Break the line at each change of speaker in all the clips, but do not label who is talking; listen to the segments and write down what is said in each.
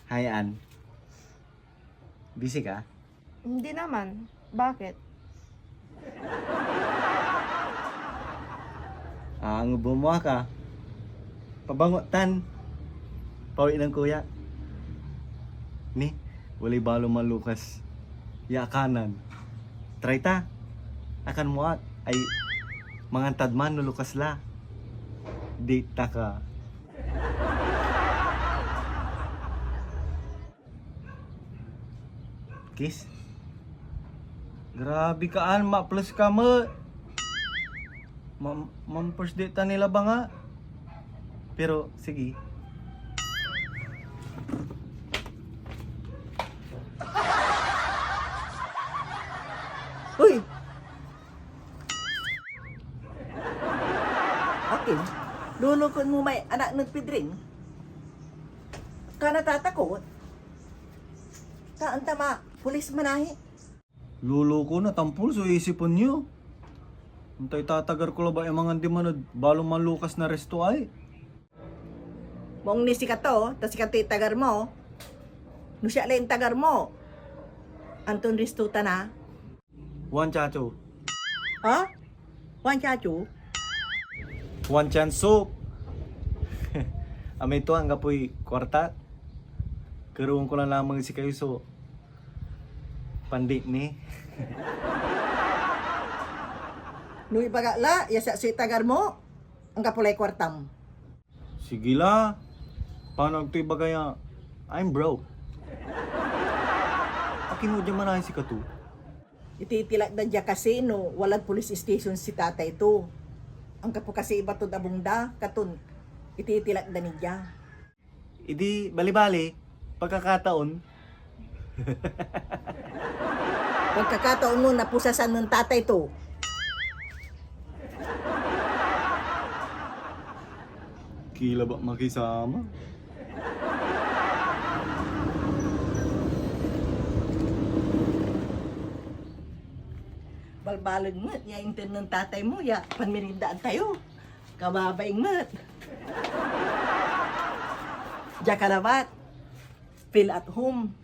Hi, Ann. Busy ka?
Hindi naman. Bakit?
Ang bumuha ka. Pabangutan. Pawi ng kuya. Ni, wali balo malukas. Ya kanan. Try ta. Akan mo ay mangantad man nulukas la. Di ta ka. Kiss. Grabe ka an, ma plus ka mo. Mam first date ta nila ba nga? Pero sige.
Uy! Akin, lulukon mo may anak ng pidring. Ka natatakot? Kaan tama, pulis manahi.
Lulo ko na tampol so isipon nyo. Antay tatagar ko la ba yung mga di manod balong malukas na resto ay.
Mong ni sikat to, tas sikat tagar mo. No siya lang tagar mo. Anton Ristuta na.
One chacho.
Ha? Wan chachu?
One chance soup. Amay to ang kapoy kwarta. Karoon ko lang lamang si kayo so pandit ni.
No ipagala, yasa si tagar mo. Ang kapulay kwartam.
Sige la. Paano ito ibagaya? I'm broke. Akin mo dyan manahin si Katu.
Ititilak na dya kasi no, walang police station si tatay to. Ang kapo kasi iba to dabungda, katun. Ititilak na niya.
Idi bali-bali. Pagkakataon.
Pagkakataon mo, napusasan ng tatay to.
Kila ba makisama?
Balbalag mo, ya intin ng tatay mo, ya panmirindaan tayo. Kababaing mat. Diya kalabat. Feel at home.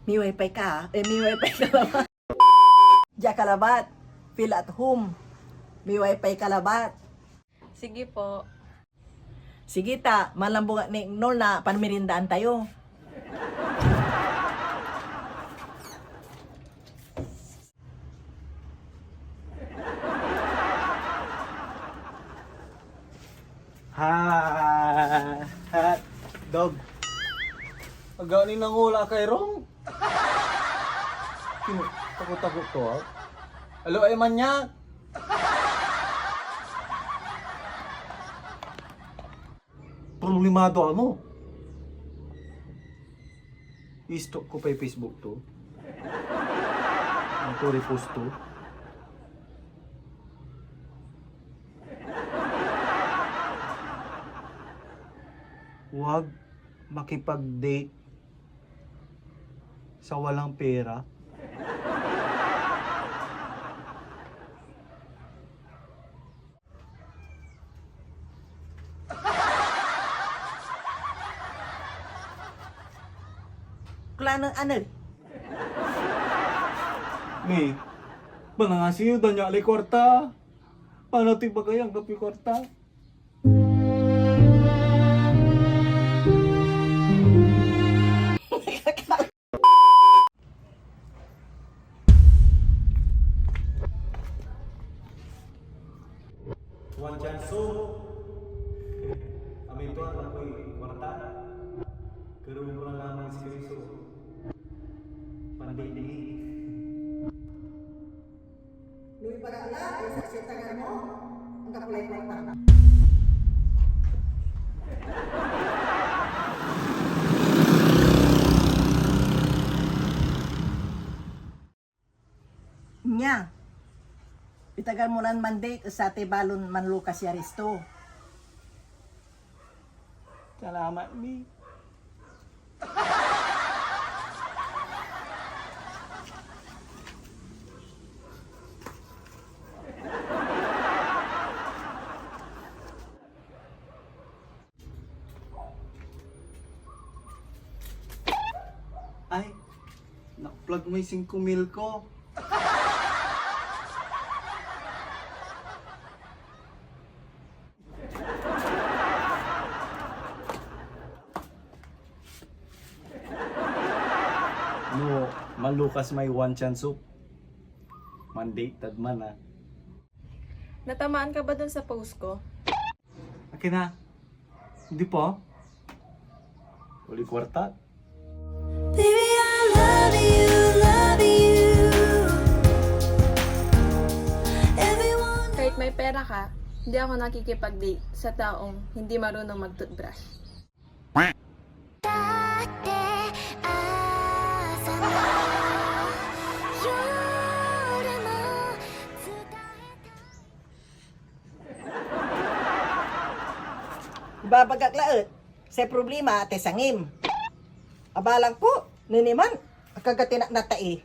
May wifi ka, may wifi kalabat. Diya kalabat. Feel at home. May wifi kalabat.
Sige po.
Sige ta, malambunga ni Nol na panmirindaan tayo.
Ha, dog. Aganin nang hula kay Rong. Takot-takot to ha. Alo ay man niya. Problemado mo. I-stalk ko pa yung Facebook to. Ang to repost to. Huwag makipag-date sa walang pera.
Kula ng ano?
May, manangasiyo daw niya alay kwarta. Paano tiba kaya ang kapi kwarta? One chance so. Amin to ang ako'y kwarta. Karoon ko lang lamang si Kristo. Pandini.
Nung ipagala, isa siya tagar mo. Ang kapulay kwarta. Nya. Itagal mo nan mandate sa te balon manlukas ya risto.
Salamat, Mi. Ay, na-plug mo yung 5,000 ko. No, malukas may one chance soup. Mandated man ah.
Natamaan ka ba dun sa post ko?
Akin na. Hindi pa. Uli kwarta.
Baby, I love you, love you. Everyone.
Kahit may pera ka, hindi ako nakikipag-date sa taong hindi marunong mag-toothbrush.
だって朝も夜も伝えた
Ibabagak laot. Sa problema, ate sangim. Abalang po, niniman, kagatinak na tae.